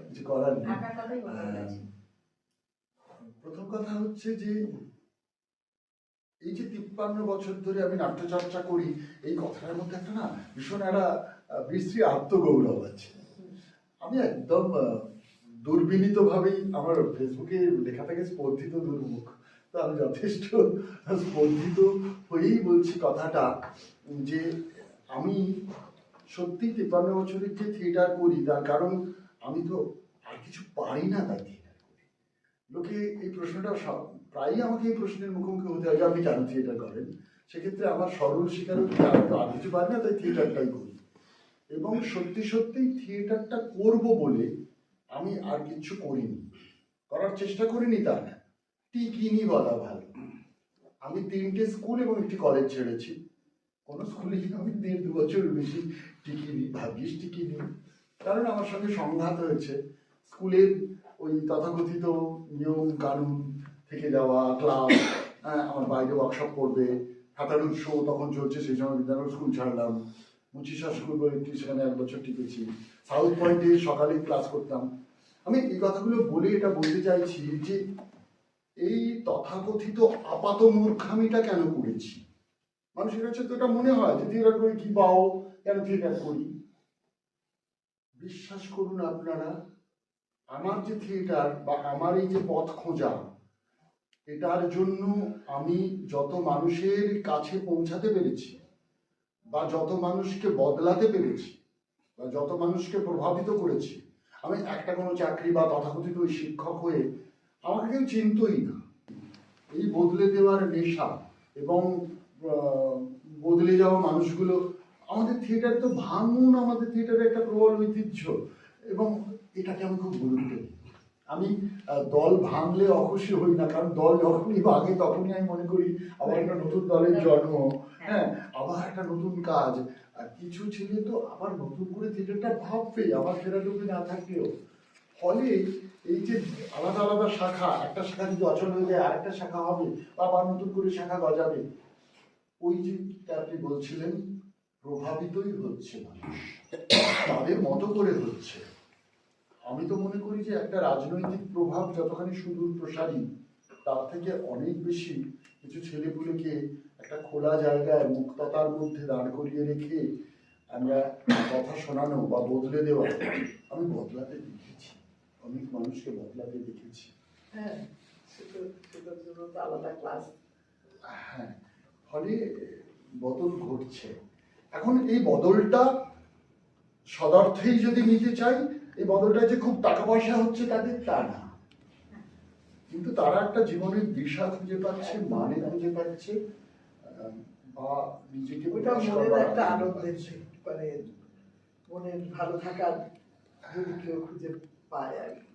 কিছু করার নেই। প্রথম কথা হচ্ছে যে এই যে 53 বছর ধরে আমি নাট্যচর্চা করি, এই কথাটার মধ্যে একটা না ভীষণ একটা বিশ্রী আত্মগৌরব আছে। আমি একদম দুর্বিনীত ভাবেই, আমার ফেসবুকে লেখা থাকে স্পর্ধিত দুর্মুখ, তো আমি যথেষ্ট স্পর্ধিত হয়েই বলছি কথাটা, যে আমি সত্যি 53 বছরের যে থিয়েটার করি, তার কারণ আমি তো আর কিছু পারি না, তাই থিয়েটার করি। লোকে এই প্রশ্নটা প্রায়ই আমাকে এই প্রশ্নের মুখোমুখি হতে হয় যে আপনি কেন থিয়েটার করেন। সেক্ষেত্রে আমার সরল স্বীকারোক্তি, আমি তো আর কিছু পারি না, তাই থিয়েটারটাই করি। এবং সত্যি সত্যিই থিয়েটারটা করব বলে আমি আর কিছু করিনি, করার চেষ্টা করিনি, তা না, টিকিনি বলা ভালো। আমি 3টে স্কুল এবং 1টি কলেজ ছেড়েছি। কোনো স্কুলে আমি 1.5-2 বছর বেশি টিকিনি, ভাগ্যিস টিকিনি। কারণ আমার সঙ্গে সংঘাত হয়েছে স্কুলের ওই তথাকথিত নিয়ম কানুন থেকে যাওয়া, ক্লাস, আমার বাইরে ওয়ার্কশপ করবে, হাতারুর শো তখন চলছে, সেই সময় বিদ্যানগর স্কুল ছাড়লাম, মুচিশা স্কুল বলে একটি, সেখানে 1 বছর টিকেছি। সাউথ পয়েন্টে সকালে ক্লাস করতাম। আমি এই কথাগুলো বলে এটা বলতে চাইছি যে এই তথাকথিত আপাত মূর্খামিটা কেন করেছি। মানুষের কাছে তো এটা মনে হয় যে থিয়েটার করে কি পাও, কেন থিয়েটার করি। বিশ্বাস করুন আপনারা, আমার যে থিয়েটার বা আমার এই যে পথ খোঁজা, এটার জন্য আমি যত মানুষের কাছে পৌঁছাতে পেরেছি, বা যত মানুষকে বদলাতে পেরেছি, বা যত মানুষকে প্রভাবিত করেছি, আমি একটা কোনো চাকরি বা তথাকথিত ওই শিক্ষক হয়ে আমাকে কেউ চিনতই না। এই বদলে দেওয়ার নেশা এবং বদলে যাওয়া মানুষগুলো আমাদের থিয়েটারে তো ভাঙন আমাদের থিয়েটারে একটা প্রবল ঐতিহ্য, এবং এটাকে আমি খুব গুরুত্ব দিই। আমি দল ভাঙলে অখুশি হই না, কারণ দল যখনই ভাঙে তখনই আমি মনে করি আবার একটা নতুন দলের জন্ম, হ্যাঁ, আবার একটা নতুন কাজ। আর কিছু ছেলে তো আবার নতুন করে থিয়েটারটা ভাববে আবার ফেরাডুবি না থাকলেও। ফলে এই যে আলাদা আলাদা শাখা, একটা শাখা যদি অচল হয়ে যায় আরেকটা শাখা হবে, আবার নতুন করে শাখা গজাবে। ওই যে আপনি বলছিলেন প্রভাবিতই হচ্ছে মানুষ, তাদের মতো করে হচ্ছে। আমি তো মনে করি যে একটা রাজনৈতিক প্রভাব যতখানি সুদূর প্রসারী, তার থেকে অনেক বেশি কিছু ছেলেপুলেকে একটা খোলা জায়গায় মুক্ততার মধ্যে দাঁড় করিয়ে রেখে আমরা কথা শোনানো বা বদলে দেওয়া, আমি বদলাতে দেখেছি, অনেক মানুষকে বদলাতে দেখেছি। হ্যাঁ, সেটার জন্য তো আলাদা ক্লাস। হ্যাঁ, ফলে বদল ঘটছে। এখন এই বদলটা সদর্থেই যদি নিতে চাই, এই বদলটা যে খুব টাকা পয়সা হচ্ছে তাদের তা না, কিন্তু তারা একটা জীবনের দিশা খুঁজে পাচ্ছে, মানে খুঁজে পাচ্ছে, বা নিজেকে ওটা মনের একটা আনন্দের, মানে মনের ভালো থাকার যদি কেউ খুঁজে পায় আর কি।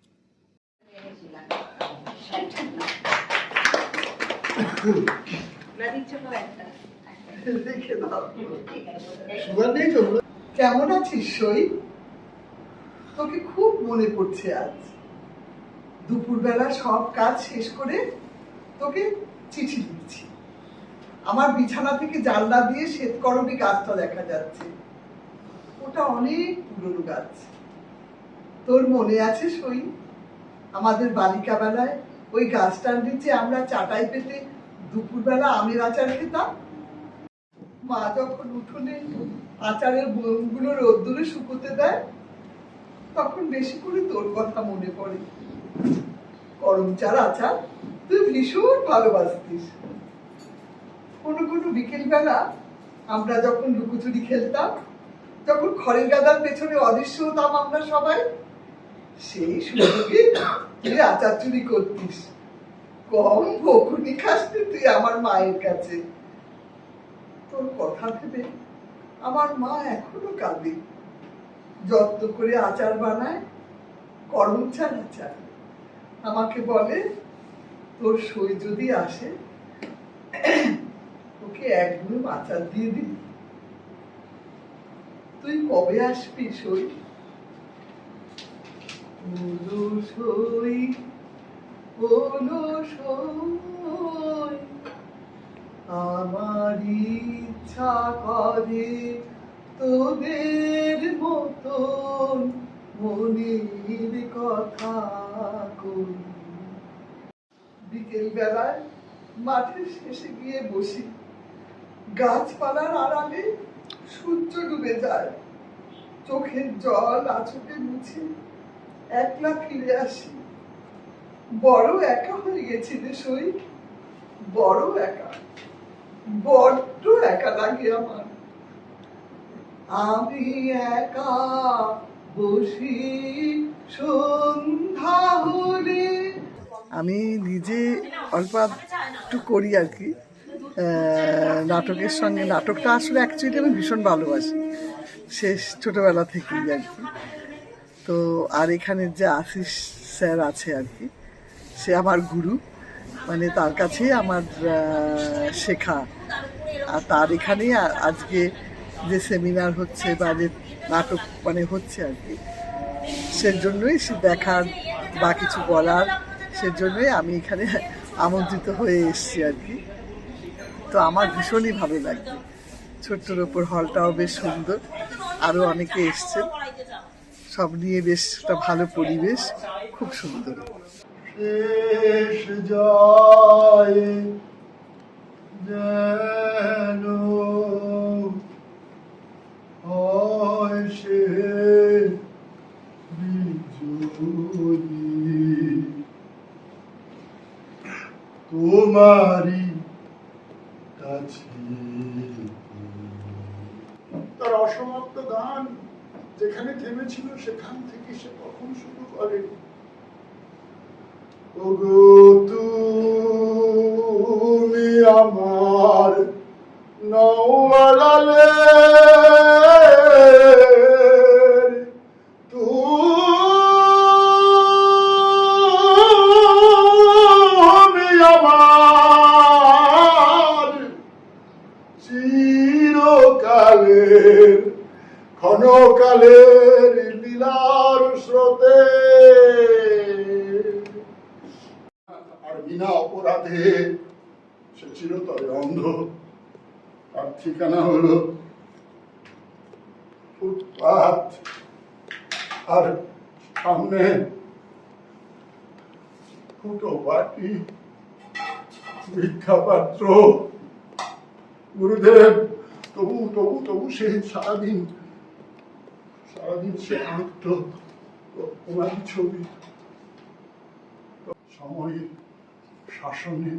কেমন আছিস সই? তোকে খুব মনে পড়ছে আজ। দুপুরবেলা সব কাজ শেষ করে তোকে চিঠি দিচ্ছি। আমার বিছানা থেকে জানলা দিয়ে শ্বেতকরবী গাছটা দেখা যাচ্ছে। ওটা অনেক পুরনো গাছ। তোর মনে আছে সই? আমাদের বালিকা বেলায় ওই গাছটার নিচে আমরা চাটাই পেতে দুপুরবেলা আমের আচার খেতাম। মা যখন উঠোনে আচারের বোনগুলো রোদ্দুরে শুকোতে দেয়, তখন বেশি করে তোর কথা মনে পড়ে। করমচার আচার তুই ভীষণ ভালোবাসতিস। কোনো কোনো বিকেল বেলা আমরা যখন লুকোচুরি খেলতাম, যখন খড়ের গাদার পেছনে অদৃশ্য হতাম আমরা সবাই, সেই সুযোগে তুই আচার চুরি করতিস। কম বকুনি খাসনি তুই আমার মায়ের কাছে। তোর কথা ভেবে আমার মা এখনো কাঁদে। যত্ন করে আচার বানায়, করমচার আচার। আমাকে বলে তোর সই যদি আসে ওকে এক গ্লুম আচার দিয়ে দিবি। তুই কবে আসবি সই? ওলো সই, ওলো সই, আমার ইচ্ছা করে তোদের মতন মনের কথা কই। বিকেল বেলায় মাঠের শেষে গিয়ে বসি। গাছপালার আড়ালে সূর্য ডুবে যায়। চোখের জল আঁচড়ে মুছে একলা ফিরে আসি। বড় একা হয়ে গেছি রে সই, বড় একা, বড্ড একা লাগে আমার। আমি একা বসি সন্ধ্যা হলে। আমি নিজে অল্প একটু করি আর কি নাটকের সঙ্গে। নাটকটা আসলে অ্যাকচুয়ালি আমি ভীষণ ভালোবাসি শেষ ছোটবেলা থেকেই আর কি। তো আর এখানে যে আশিস স্যার আছে আর কি, সে আমার গুরু, মানে তার কাছেই আমার শেখা। আর তার এখানেই আজকে যে সেমিনার হচ্ছে বা যে নাটক মানে হচ্ছে আর কি, সেজন্যই সে দেখার বা কিছু বলার, সেজন্যই আমি এখানে আমন্ত্রিত হয়ে এসেছি আর কি। তো আমার ভীষণই ভালো লাগছে। ছোট্টর ওপর হলটাও বেশ সুন্দর, আরও অনেকে এসছেন, সব নিয়ে বেশ একটা ভালো পরিবেশ, খুব সুন্দর। শেষ যায় যেন হয় সে বিজয়ী, তোমারই কাছে। তার অসমাপ্ত গান যেখানে থেমেছিল সেখান থেকে সে কখন শুরু করে, ওগো তুমি আমার নওয়ালে নাটকের ক্ষণকালের লীলার স্রোতে আর বিনা অপরাধে সে চিরতরে অন্ধ। আর ঠিকানা হলো ফুটপাত, আর সামনে ফুটো বাটি, ভিক্ষা পাত্র। গুরুদেব, তবু তবু তবু সে সারাদিন সে আঁকত ওনার ছবি। সময়ের শাসনে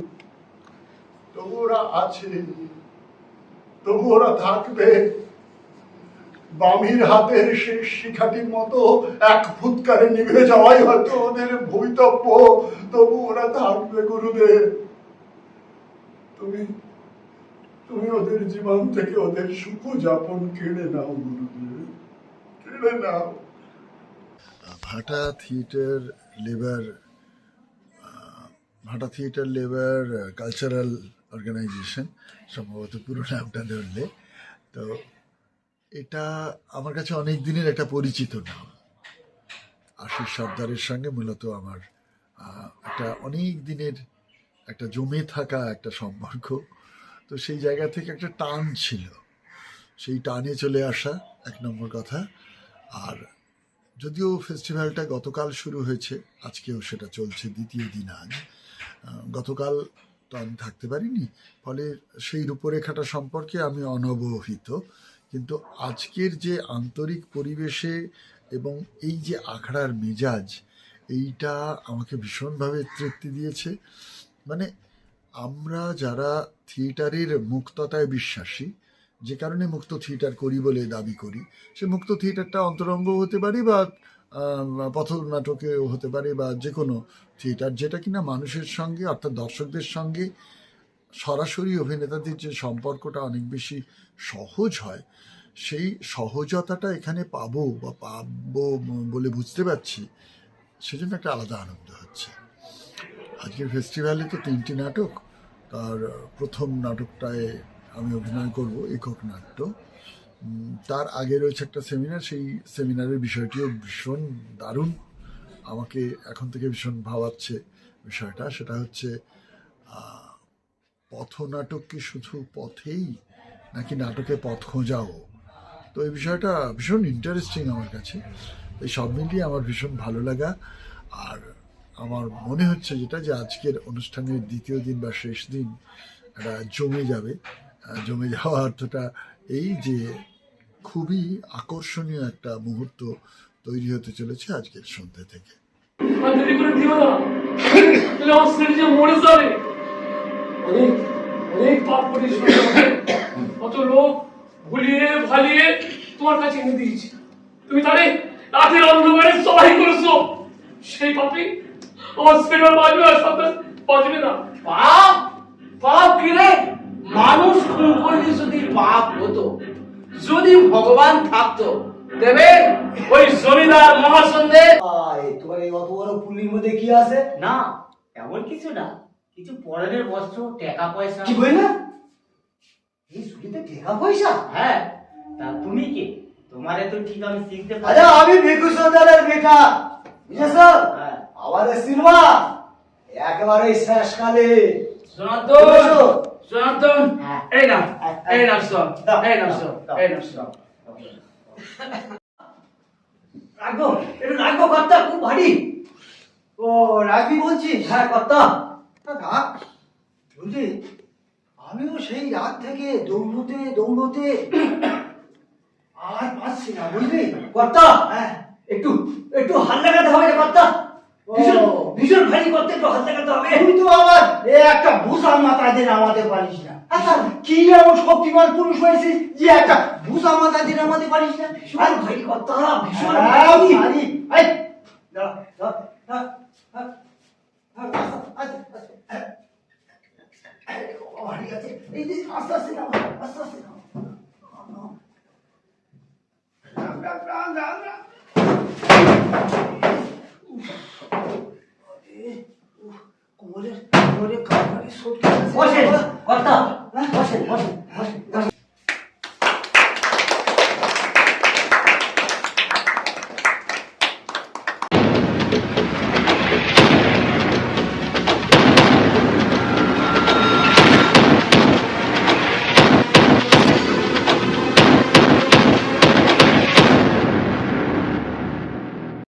তবু ওরা আছে, তবু ওরা থাকবে। বামির হাতের শেষ শিখাটির মতো এক ফুৎকারে নিভে যাওয়াই হয়তো ওদের ভবিতব্য, তবু ওরা থাকবে। গুরুদেব, তুমি ওদের জীবন থেকে ওদের সুখ যাপন কেড়ে নাও। গুরুদেব, কেড়ে নাও। ভাটা থিয়েটার লেবার কালচারাল অর্গানাইজেশন, সম্ভবত পুরো নামটা ধরলে। তো এটা আমার কাছে অনেক দিনের একটা পরিচিত নাম। আশিস সর্দারের সঙ্গে মূলত আমার একটা অনেক দিনের একটা জমে থাকা একটা সম্পর্ক। তো সেই জায়গা থেকে একটা টান ছিল, সেই টানে চলে আসা এক নম্বর কথা। আর যদিও ফেস্টিভ্যালটা গতকাল শুরু হয়েছে, আজকেও সেটা চলছে দ্বিতীয় দিন আজ। গতকাল তো আমি থাকতে পারিনি, ফলে সেই রূপরেখাটা সম্পর্কে আমি অনবহিত। কিন্তু আজকের যে আন্তরিক পরিবেশে এবং এই যে আখড়ার মেজাজ, এইটা আমাকে ভীষণভাবে তৃপ্তি দিয়েছে। মানে আমরা যারা থিয়েটারের মুক্ততায় বিশ্বাসী, যে কারণে মুক্ত থিয়েটার করি বলে দাবি করি, সে মুক্ত থিয়েটারটা অন্তরঙ্গ হতে পারে বা পথনাটকেও হতে পারে বা যে কোনো থিয়েটার, যেটা কিনা মানুষের সঙ্গে অর্থাৎ দর্শকদের সঙ্গে সরাসরি অভিনেতাদের যে সম্পর্কটা অনেক বেশি সহজ হয়, সেই সহজতাটা এখানে পাবো বলে বুঝতে পারছি। সেজন্য একটা আলাদা আনন্দ হচ্ছে। আজকের ফেস্টিভ্যালে তো 3টি নাটক। তার প্রথম নাটকটায় আমি অভিনয় করব, একক নাট্য। তার আগে রয়েছে একটা সেমিনার, সেই সেমিনারের বিষয়টিও ভীষণ দারুণ, আমাকে এখন থেকে ভীষণ ভাবাচ্ছে বিষয়টা। সেটা হচ্ছে পথনাটক কি শুধু পথেই, নাকি নাটকে পথ খোঁজাও। তো এই বিষয়টা ভীষণ ইন্টারেস্টিং আমার কাছে। এই সব মিলিয়ে আমার ভীষণ ভালো লাগা। আর আমার মনে হচ্ছে যেটা, যে আজকের অনুষ্ঠানের দ্বিতীয় দিন বা শেষ দিন এটা জমে যাবে। জমে যাওয়া অর্থটা এই যে খুবই আকর্ষণীয় একটা মুহূর্ত তৈরি হতে চলেছে আজকের সন্ধ্যে থেকে। কত লোক ভুলিয়ে ভালিয়ে তোমার কাছে এনে দিয়েছি, তুমি তাহলে রাতের অন্ধকারে সবাই করেছো। সেই পাপি আমার সিনেমা বাজবে আর সন্তান বাজবে না। পাপ? পাপ কি রে? মানুষ খুন করলে যদি পাপ হতো, যদি ভগবান থাকতো, দেবে ওই জমিদার মহাসন্ধে। তোমার এই অত বড় পুলির মধ্যে কি আছে? না, এমন কিছু না, কিছু পরনের বস্ত্র, টাকা পয়সা। কি বই না? এই সুলিতে টাকা পয়সা? হ্যাঁ, তা তুমি কে? তোমারে তো ঠিক আমি চিনতে পারি। আরে আমি ভিক্ষু সর্দারের বেটা, বুঝেছ? আমাদের সিনেমা একেবারে শেষকালে। সনাতন, এই না, এই না সব, এই না সব, এই না সব। রাখবো, এটা রাখবো কর্তা, খুব ভারী। ও রাখবি বলছিস? হ্যাঁ কর্তা। রাখ বুঝলি, আমিও সেই রাত থেকে দৌড়তে আর পাচ্ছি না, বুঝলি কর্তা। হ্যাঁ, একটু হাত লাগাতে হবে রে কর্তা। ভীষণ ভারী করতে একটু হাত লাগাতে হবে। তুই তো আবার একটা ভূষা মাথা দিয়ে নামাতে পারিস না। আচ্ছা, কি এমন শক্তিমান পুরুষ হয়েছিস যে একটা ভূষা মাথা দিয়ে নামাতে পারিস না? ভীষণ ভারী কর্তা, ভীষণ ভারী। আস্তে আস্তে নামা, আস্তে আস্তে নামা। কোমরের কাপড়ে সটকে বসেন কর্তা, বসেন বসেন বসেন।